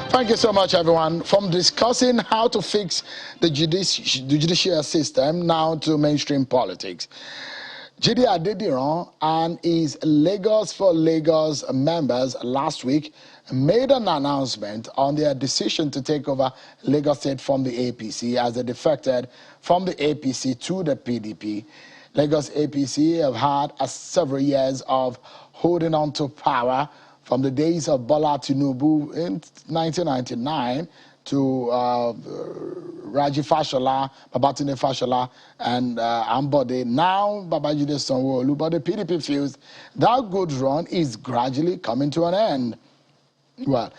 Thank you so much, everyone. From discussing how to fix the judicial system now to mainstream politics. Jide Adediran and his Lagos for Lagos members last week made an announcement on their decision to take over Lagos State from the APC as they defected from the APC to the PDP. Lagos APC have had several years of holding on to power from the days of Bola Tinubu in 1999 to Raji Fashola, Babatunde Fashola, and Ambode. Now, Babajide Sanwo-Olu, but the PDP feels that good run is gradually coming to an end. Well,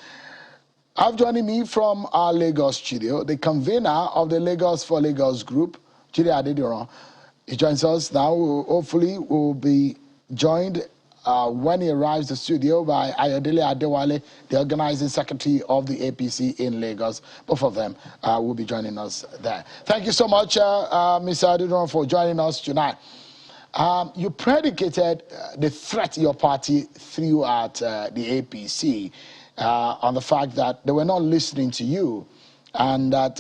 I've joining me from our Lagos studio, the convener of the Lagos for Lagos group, Jide Adediran. He joins us now. Hopefully, we'll be joined when he arrives the studio by Ayodele Adewale, the organizing secretary of the APC in Lagos. Both of them will be joining us there. Thank you so much, Mr. Adediran, for joining us tonight. You predicated the threat your party threw at the APC on the fact that they were not listening to you and that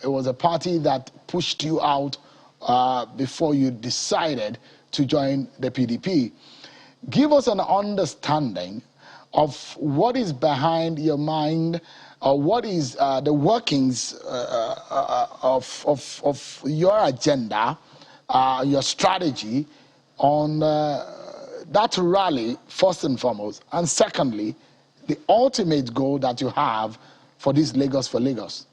it was a party that pushed you out before you decided to join the PDP. Give us an understanding of what is behind your mind, or what is the workings of your agenda, your strategy on that rally, first and foremost, and secondly, the ultimate goal that you have for this Lagos for Lagos.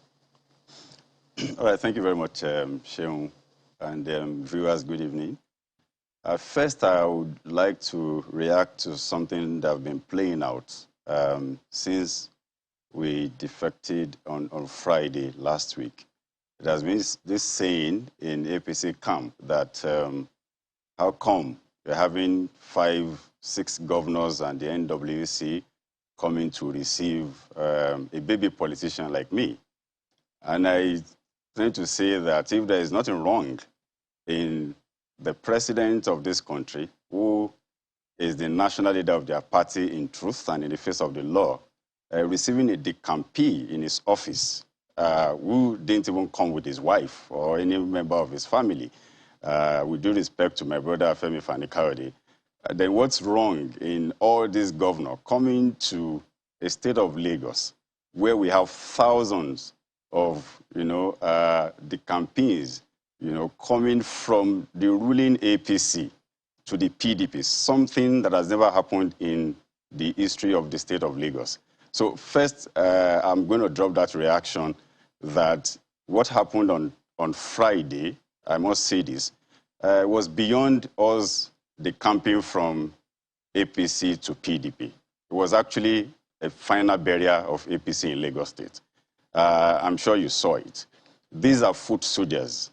All right, thank you very much, Sheung, and viewers, good evening. First, I would like to react to something that has been playing out since we defected on Friday last week. It has been this saying in APC camp that how come we're having 5, 6 governors and the NWC coming to receive a baby politician like me? And I tend to say that if there is nothing wrong in the president of this country, who is the national leader of their party in truth and in the face of the law, receiving a decampee in his office, who didn't even come with his wife or any member of his family, with due respect to my brother Femi Fani-Kayode, then what's wrong in all these governors coming to a state of Lagos where we have thousands of, decampees, coming from the ruling APC to the PDP, something that has never happened in the history of the state of Lagos. So first, I'm going to drop that reaction that what happened on Friday, I must say this, was beyond us decamping from APC to PDP. It was actually a final barrier of APC in Lagos State. I'm sure you saw it. These are foot soldiers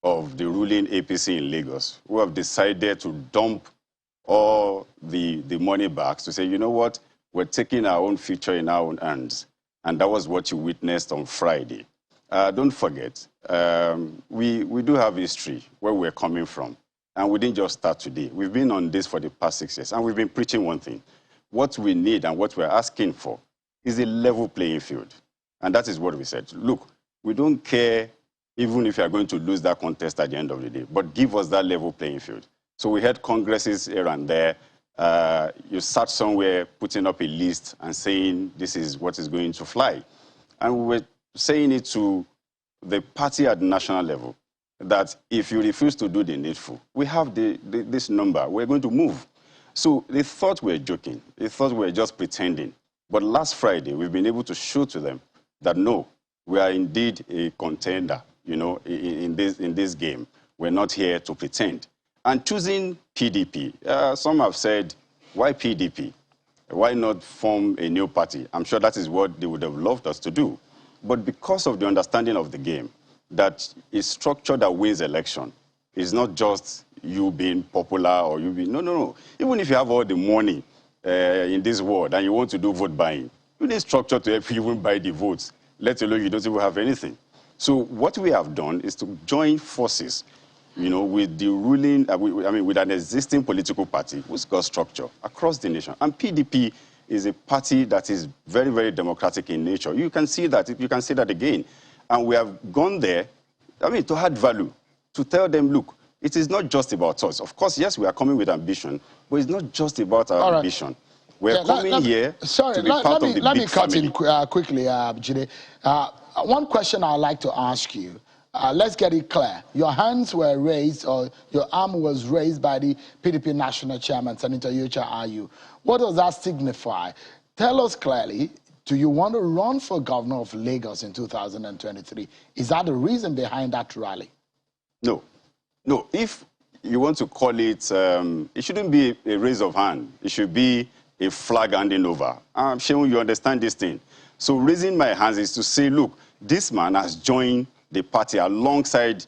of the ruling APC in Lagos, who have decided to dump all the money back to say, you know what, we're taking our own future in our own hands. And that was what you witnessed on Friday. Don't forget, we do have history where we're coming from. And we didn't just start today. We've been on this for the past 6 years, and we've been preaching one thing. What we need and what we're asking for is a level playing field. And that is what we said. Look, we don't care even if you are going to lose that contest at the end of the day, but give us that level playing field. So we had congresses here and there. You sat somewhere putting up a list and saying this is what is going to fly. And we were saying it to the party at the national level, that if you refuse to do the needful, we have this number, we're going to move. So they thought we were joking. They thought we were just pretending. But last Friday, we've been able to show to them that no, we are indeed a contender, in this game. We're not here to pretend. And choosing PDP, some have said, why PDP? Why not form a new party? I'm sure that is what they would have loved us to do. But because of the understanding of the game, that a structure that wins election is not just you being popular or you being, no. Even if you have all the money in this world and you want to do vote buying, you need structure to help you even buy the votes, let alone you don't even have anything. So what we have done is to join forces, with the ruling, with an existing political party who's got structure across the nation. And PDP is a party that is very, very democratic in nature. You can see that. You can see that again. And we have gone there, I mean, to add value, to tell them, look, it is not just about us. Of course, yes, we are coming with ambition, but it's not just about our ambition. We're coming here to be part of the big family. Let me cut in quickly, Jide. One question I'd like to ask you. Let's get it clear. Your hands were raised, or your arm was raised by the PDP National Chairman, Senator Yocha Ayu. What does that signify? Tell us clearly, do you want to run for governor of Lagos in 2023? Is that the reason behind that rally? No. No, if you want to call it, it shouldn't be a raise of hand. It should be a flag handing over. I'm sure you understand this thing. So raising my hands is to say, look, this man has joined the party alongside,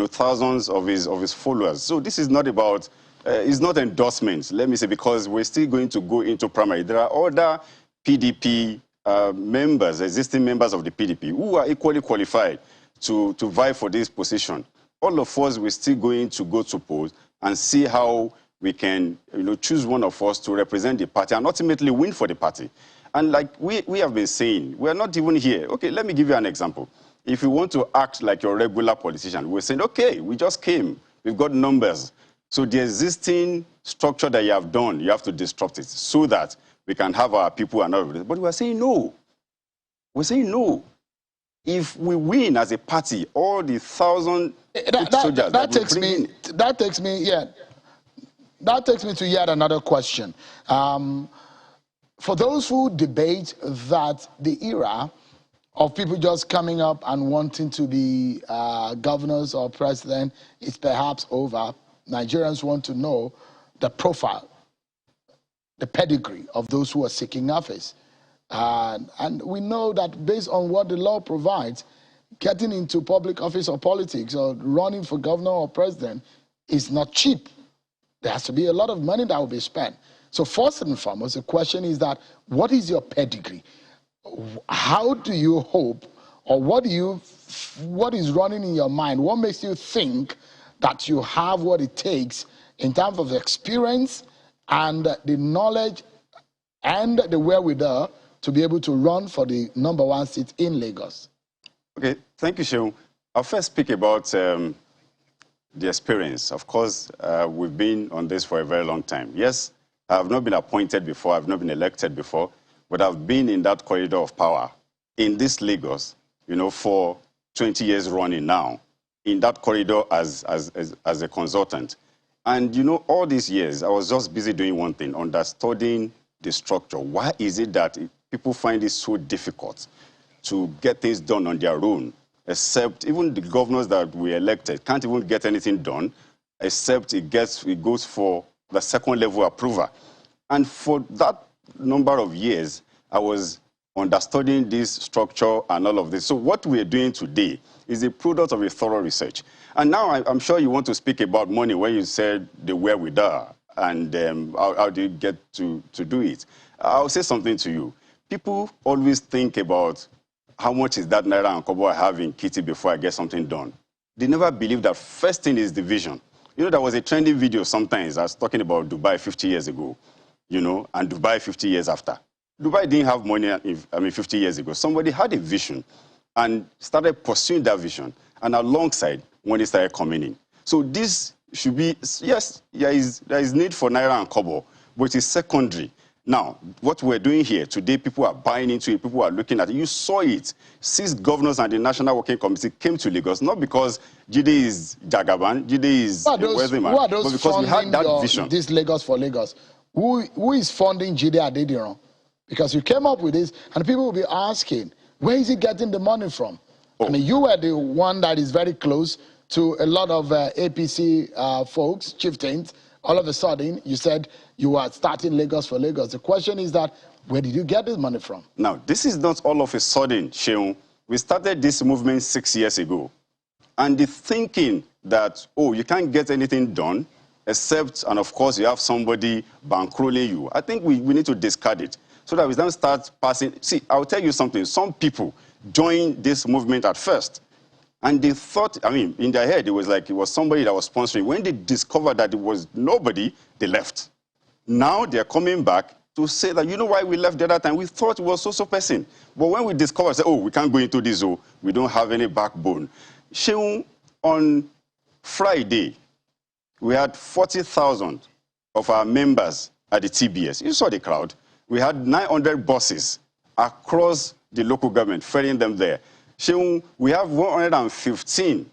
thousands of his followers. So this is not about, it's not endorsements, let me say, because we're still going to go into primary. There are other PDP members, existing members of the PDP, who are equally qualified to vie for this position. All of us, we're still going to go to polls and see how we can, choose one of us to represent the party and ultimately win for the party. And like we have been saying, we're not even here. Okay, let me give you an example. If you want to act like your regular politician, we're saying, okay, we just came. We've got numbers. So the existing structure that you have done, you have to disrupt it so that we can have our people and all of this. But we're saying no. We're saying no. If we win as a party, all the 1,000 soldiers that takes me to yet another question. For those who debate that the era of people just coming up and wanting to be governors or president is perhaps over, Nigerians want to know the profile, the pedigree of those who are seeking office. And we know that based on what the law provides, getting into public office or politics or running for governor or president is not cheap. There has to be a lot of money that will be spent. So first and foremost, the question is that, what is your pedigree? How do you hope, or what is running in your mind? What makes you think that you have what it takes in terms of experience and the knowledge and the wherewithal to be able to run for the #1 seat in Lagos? Okay, thank you, Sheung. I'll first speak about the experience. Of course, we've been on this for a very long time. Yes, I have not been appointed before, I've not been elected before, but I've been in that corridor of power in this Lagos, for 20 years running now, in that corridor as a consultant. And, all these years, I was just busy doing one thing, understanding the structure. Why is it that people find it so difficult to get things done on their own, except even the governors that we elected can't even get anything done, except it goes for the second level approval. And for that number of years, I was understanding this structure and all of this. So what we're doing today is a product of a thorough research. And now I'm sure you want to speak about money when you said the wherewithal and how do you get to do it. I'll say something to you. People always think about how much is that naira and kobo I have in kitty before I get something done. They never believe that first thing is the vision. There was a trending video sometimes I was talking about Dubai 50 years ago, and Dubai 50 years after. Dubai didn't have money, 50 years ago. Somebody had a vision and started pursuing that vision, and alongside, when they started coming in. So this should be, yes, there is need for naira and kobo, but it's secondary. Now, what we're doing here today, people are buying into it, people are looking at it. You saw it. 6 governors and the National Working Committee came to Lagos, not because Jide is Jagaban, Jide is a worthy man, but because we had that vision. This Lagos for Lagos. Who is funding Jide Adediran? Because you came up with this, and people will be asking, where is he getting the money from? I mean, you were the one that is very close to a lot of APC folks, chieftains. All of a sudden, you said you are starting Lagos for Lagos. The question is that, where did you get this money from? Now, this is not all of a sudden, Sheung. We started this movement 6 years ago. And the thinking that, you can't get anything done, except, and of course, you have somebody bankrolling you. I think we need to discard it so that we don't start passing. See, I'll tell you something. Some people joined this movement at first, and they thought, in their head, it was like it was somebody that was sponsoring. When they discovered that it was nobody, they left. Now they're coming back to say that, you know why we left the other time? We thought it was so person. But when we discovered, say, oh, we can't go into this, oh, we don't have any backbone. Sheung, on Friday, we had 40,000 of our members at the TBS. You saw the crowd. We had 900 buses across the local government, ferrying them there. Sheung, we have 115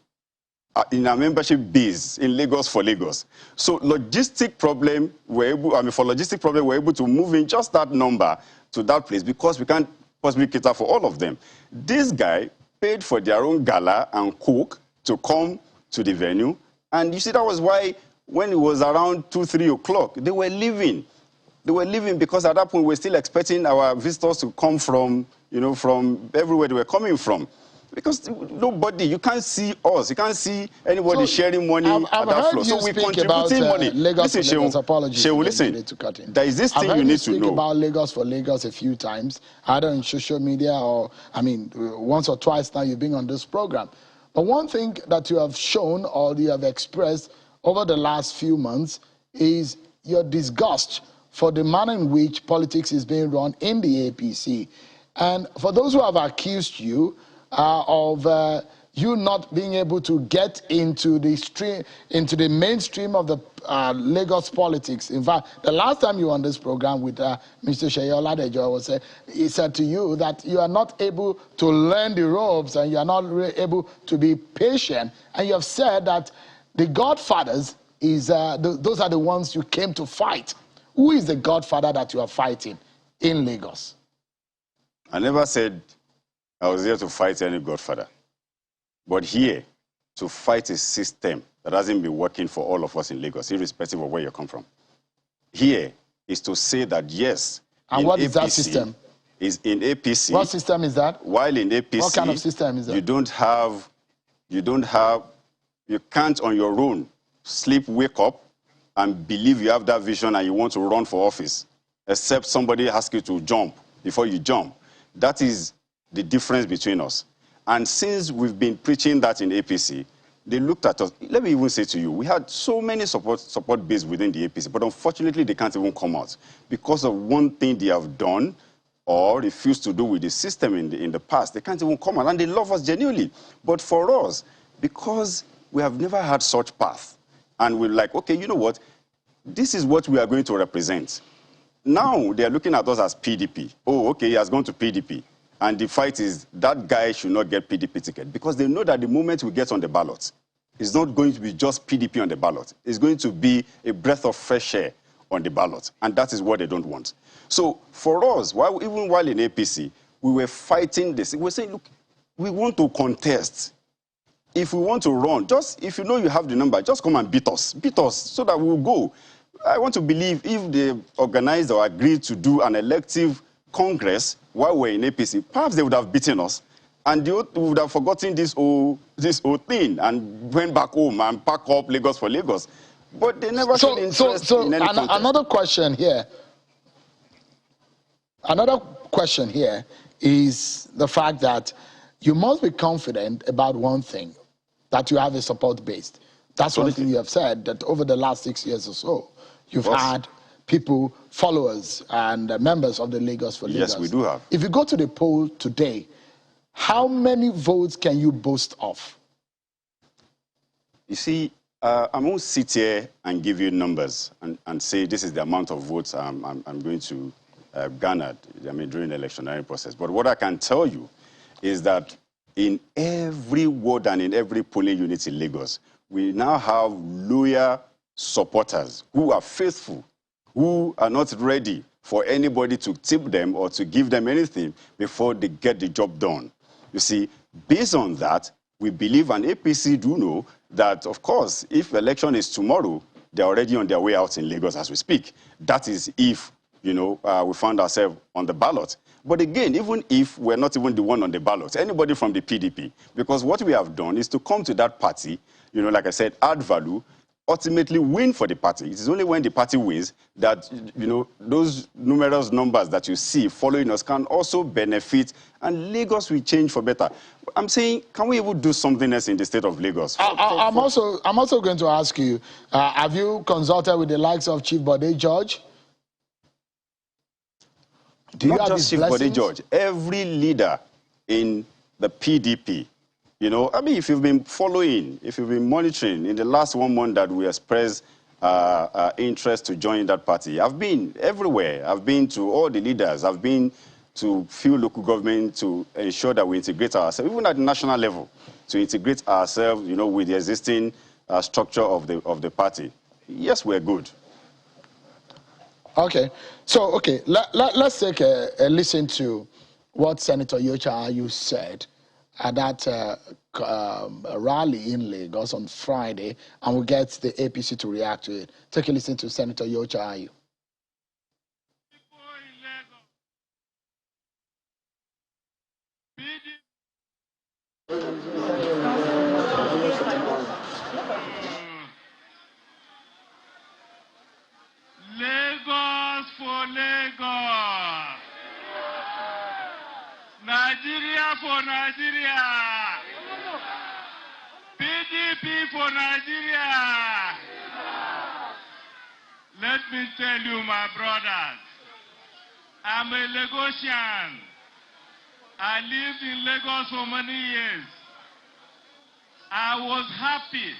in our membership base in Lagos for Lagos. So logistic problem, for logistic problem, we're able to move in just that number to that place because we can't possibly cater for all of them. This guy paid for their own gala and cook to come to the venue. And you see, that was why when it was around 2, 3 o'clock, they were leaving. They were leaving because at that point, we were still expecting our visitors to come from, from everywhere they were coming from. Because nobody, you can't see us, you can't see anybody sharing money at that floor. So we're contributing money. Lagos listen, for Lagos, apologies. Listen, there is this thing you need to know. I've heard you speak about Lagos for Lagos a few times, either on social media or, once or twice now you've been on this program. But one thing that you have shown or you have expressed over the last few months is your disgust for the manner in which politics is being run in the APC. And for those who have accused you of you not being able to get into the mainstream of the Lagos politics. In fact, the last time you were on this program with Mr. Seyi Oladejo, he said to you that you are not able to learn the ropes and you are not really able to be patient. And you have said that the godfathers those are the ones you came to fight. Who is the godfather that you are fighting in Lagos? I never said I was here to fight any godfather. But here, to fight a system that hasn't been working for all of us in Lagos, irrespective of where you come from. Here is to say that, yes, and what is that system? Is in APC. What system is that? While in APC, what kind of system is that? You can't on your own sleep, wake up, and believe you have that vision and you want to run for office, except somebody asks you to jump before you jump. That is the difference between us. And since we've been preaching that in APC, they looked at us. Let me even say to you, we had so many support base within the APC, but unfortunately they can't even come out because of one thing they have done or refused to do with the system in the past. They can't even come out, and they love us genuinely. But for us, because we have never had such path, and we're like, okay, you know what? This is what we are going to represent. Now they're looking at us as PDP. Oh, okay, he has gone to PDP. And the fight is that guy should not get PDP ticket because they know that the moment we get on the ballot, it's not going to be just PDP on the ballot. It's going to be a breath of fresh air on the ballot. And that is what they don't want. So for us, even while in APC, we were fighting this. We were saying, look, we want to contest. If we want to run, just if you know you have the number, just come and beat us so that we'll go. I want to believe if they organized or agreed to do an elective Congress while we're in APC, perhaps they would have beaten us. And they would have forgotten this whole thing and went back home and pack up Lagos for Lagos. But they never showed interest in any contest. Another question here is the fact that you must be confident about one thing, that you have a support base. That's one thing you have said, that over the last 6 years or so, you've had people, followers, and members of the Lagos for Lagos. Yes, we do have. If you go to the poll today, how many votes can you boast of? You see, I won't sit here and give you numbers and say this is the amount of votes I'm going to garner during the electionary process. But what I can tell you is that in every ward and in every polling unit in Lagos, we now have loyal supporters who are faithful, who are not ready for anybody to tip them or to give them anything before they get the job done. You see, based on that, we believe, and APC do know, that, of course, if election is tomorrow, they're already on their way out in Lagos as we speak. That is if, we found ourselves on the ballot. But again, even if we're not even the one on the ballot, anybody from the PDP, because what we have done is to come to that party, like I said, add value, ultimately win for the party. It is only when the party wins that, those numerous numbers that you see following us can also benefit, and Lagos will change for better. I'm saying, can we even do something else in the state of Lagos? I'm also going to ask you, have you consulted with the likes of Chief Bode George? Do you Not have just his Chief Bode blessings? George, every leader in the PDP. You know, I mean, if you've been following, if you've been monitoring in the last 1 month that we expressed interest to join that party, I've been everywhere. I've been to all the leaders. I've been to few local government to ensure that we integrate ourselves, even at the national level, to integrate ourselves, you know, with the existing structure of the party. Yes, we're good. Okay. So, okay, let's take a listen to what Senator Yocha Ayu said at that rally in Lagos on Friday, and we'll get the APC to react to it. Take a listen to Senator Yocha Ayu. Lagos for Lagos. Nigeria for Nigeria. PDP for Nigeria. Let me tell you, my brothers, I'm a Lagosian. I lived in Lagos for many years. I was happy.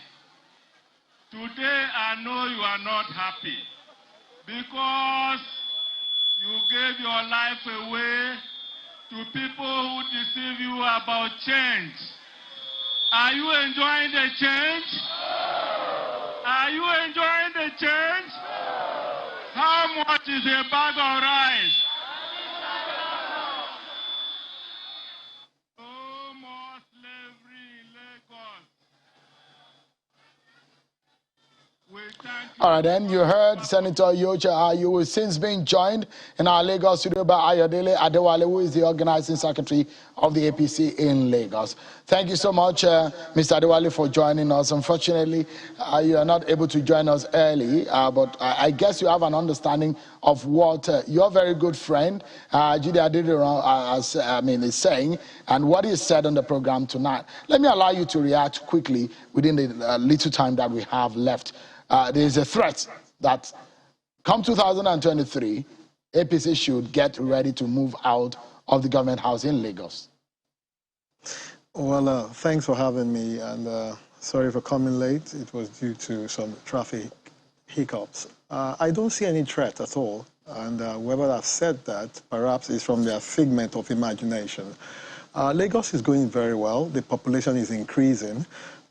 Today I know you are not happy because you gave your life away to people who deceive you about change. Are you enjoying the change? Are you enjoying the change? How much is a bag of rice? No more slavery in Lagos. All right, then you heard Senator Yocha Ayu, who has since been joined in our Lagos studio by Ayodele Adewale, who is the organizing secretary of the APC in Lagos. Thank you so much, Mr. Adewale, for joining us. Unfortunately, you are not able to join us early, but I guess you have an understanding of what your very good friend, Jide Adediran, is saying, and what he said on the program tonight. Let me allow you to react quickly within the little time that we have left. There is a threat that come 2023, APC should get ready to move out of the government house in Lagos. Well, thanks for having me, and sorry for coming late. It was due to some traffic hiccups. I don't see any threat at all, and whoever has said that perhaps is from their figment of imagination. Lagos is going very well. The population is increasing.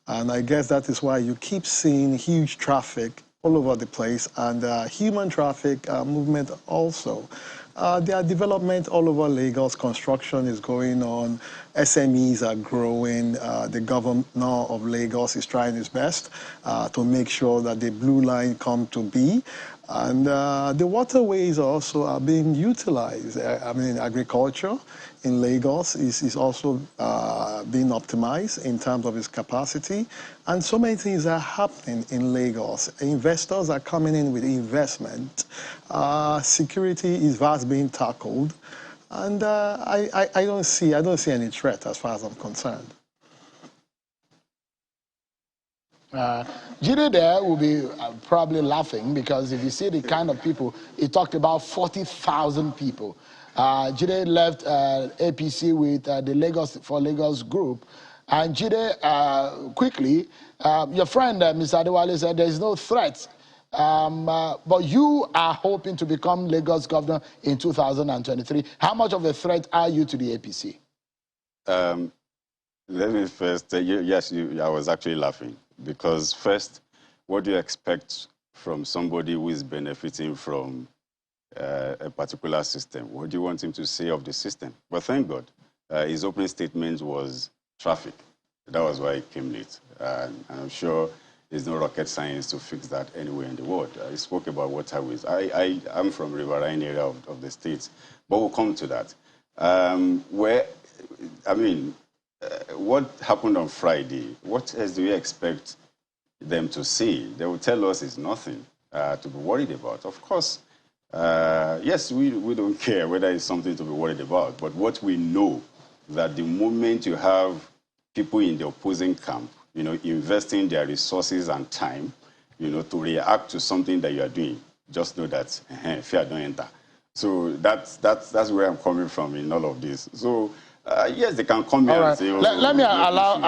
And I guess that is why you keep seeing huge traffic all over the place, and human traffic movement also. There are development all over Lagos. Construction is going on. SMEs are growing. The governor of Lagos is trying his best to make sure that the blue line come to be. And the waterways also are being utilized. I mean, agriculture in Lagos is also being optimized in terms of its capacity. And so many things are happening in Lagos. Investors are coming in with investment. Security is vast being tackled. And I don't see any threat as far as I'm concerned. Jide there will be probably laughing, because if you see the kind of people, he talked about 40,000 people. Jide left APC with the Lagos for Lagos group. And Jide, quickly, your friend, Mr. Adewale, said there is no threat. But you are hoping to become Lagos governor in 2023. How much of a threat are you to the APC? Let me first tell you, yes, I was actually laughing. Because first, what do you expect from somebody who is benefiting from a particular system? What do you want him to say of the system? But thank God, his opening statement was traffic. That was why he came late. And I'm sure there's no rocket science to fix that anywhere in the world. He spoke about waterways. I'm from Riverine area of the States, but we'll come to that. What happened on Friday? What else do you expect them to say? They will tell us it's nothing to be worried about. Of course, yes, we don't care whether it's something to be worried about, but what we know, that the moment you have people in the opposing camp, you know, investing their resources and time, you know, to react to something that you are doing, just know that fear don't enter. So that's where I'm coming from in all of this. So yes, they can come here and say, let me allow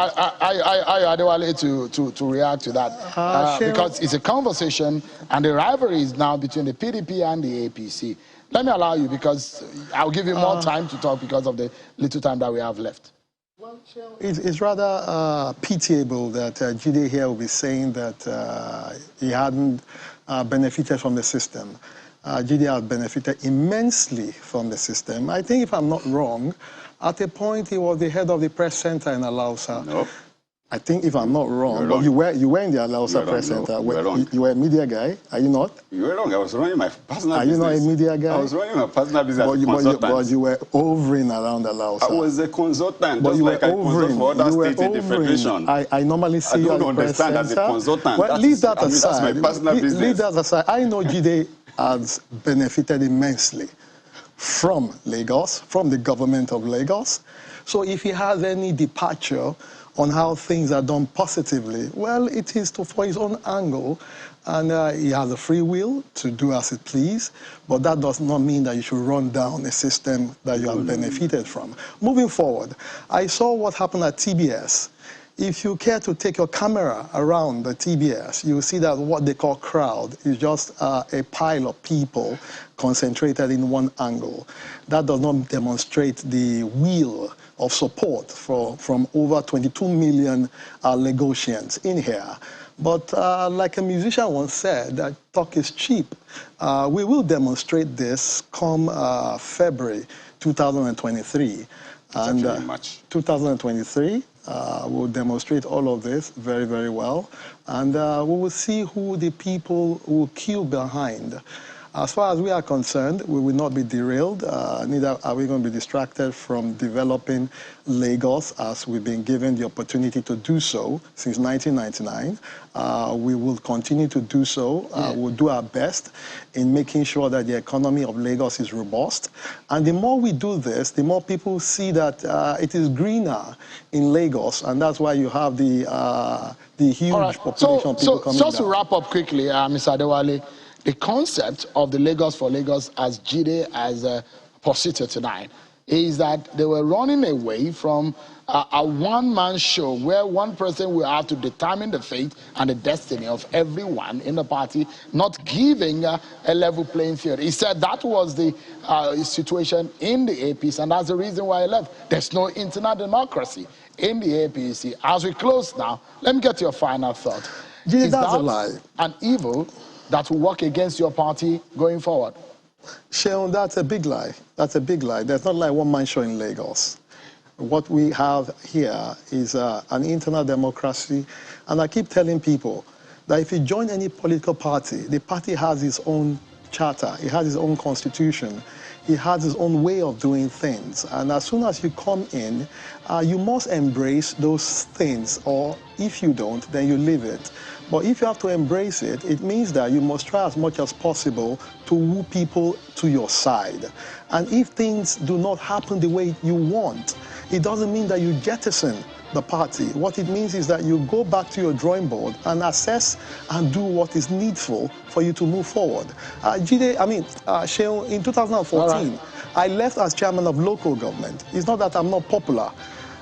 Adewale to react to that because it's a conversation and the rivalry is now between the PDP and the APC. Let me allow you because I'll give you more time to talk because of the little time that we have left. Well, it's rather pitiable that Jide here will be saying that he hadn't benefited from the system. Jide has benefited immensely from the system. I think, if I'm not wrong, at a point he was the head of the press center in Alausa. Nope. I think, if I'm not wrong, but you were in the Alausa press center. You were a media guy, are you not? You were wrong. I was running my personal business. Are you not a media guy? I was running my personal business as a consultant. But you were hovering around Alausa. I was a consultant, but just you like were I consult for other states in the federation. I normally see you at the press center. I don't understand as a consultant. Well, leave that aside. That's my personal business. Leave that aside. I know Jide has benefited immensely from Lagos, from the government of Lagos. So if he has any departure on how things are done positively, well, it is for his own angle, and he has a free will to do as it please, but that does not mean that you should run down a system that you have benefited from. Moving forward, I saw what happened at TBS. If you care to take your camera around the TBS, you will see that what they call crowd is just a pile of people concentrated in one angle. That does not demonstrate the will of support from over 22 million Lagosians in here. But like a musician once said, that talk is cheap. We will demonstrate this come February 2023. And March. 2023, we'll demonstrate all of this very, very well. And we will see who the people will queue behind. As far as we are concerned, we will not be derailed, neither are we going to be distracted from developing Lagos as we've been given the opportunity to do so since 1999. We will continue to do so. We'll do our best in making sure that the economy of Lagos is robust. And the more we do this, the more people see that it is greener in Lagos, and that's why you have the huge population of people coming down. Just to wrap up quickly, Mr. Adewale, the concept of the Lagos for Lagos, as Jide has posited tonight, is that they were running away from a one-man show where one person will have to determine the fate and the destiny of everyone in the party, not giving a level playing field. He said that was the situation in the APC, and that's the reason why he left. There's no internal democracy in the APC. As we close now, let me get your final thought. Jide, that's a lie. An evil that will work against your party going forward? Sheon, that's a big lie. That's a big lie. There's not like one-man show in Lagos. What we have here is an internal democracy. And I keep telling people that if you join any political party, the party has its own charter, it has its own constitution, it has its own way of doing things. And as soon as you come in, you must embrace those things, or if you don't, then you leave it. But if you have to embrace it, it means that you must try as much as possible to woo people to your side. And if things do not happen the way you want, it doesn't mean that you jettison the party. What it means is that you go back to your drawing board and assess and do what is needful for you to move forward. Sheon, in 2014, I left as chairman of local government. It's not that I'm not popular.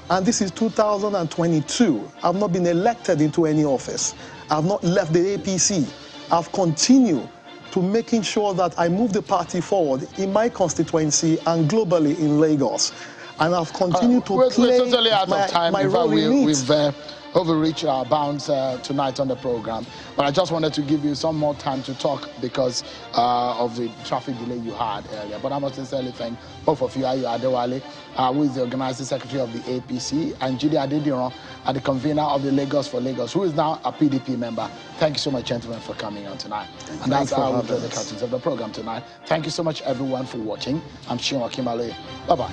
And this is 2022. I've not been elected into any office. I've not left the APC. I've continued to making sure that I move the party forward in my constituency and globally in Lagos. And I've continued to play we're totally out of time. my role in it. We've overreached our bounds tonight on the program. But I just wanted to give you some more time to talk because of the traffic delay you had earlier. But I must sincerely thank both of you, Ayo Adewale, who is the organizing secretary of the APC, and Jide Adediran, the convener of the Lagos for Lagos, who is now a PDP member. Thank you so much, gentlemen, for coming on tonight. And that's how we draw the curtains of the program tonight. Thank you so much, everyone, for watching. I'm Sheon Akimale. Bye-bye.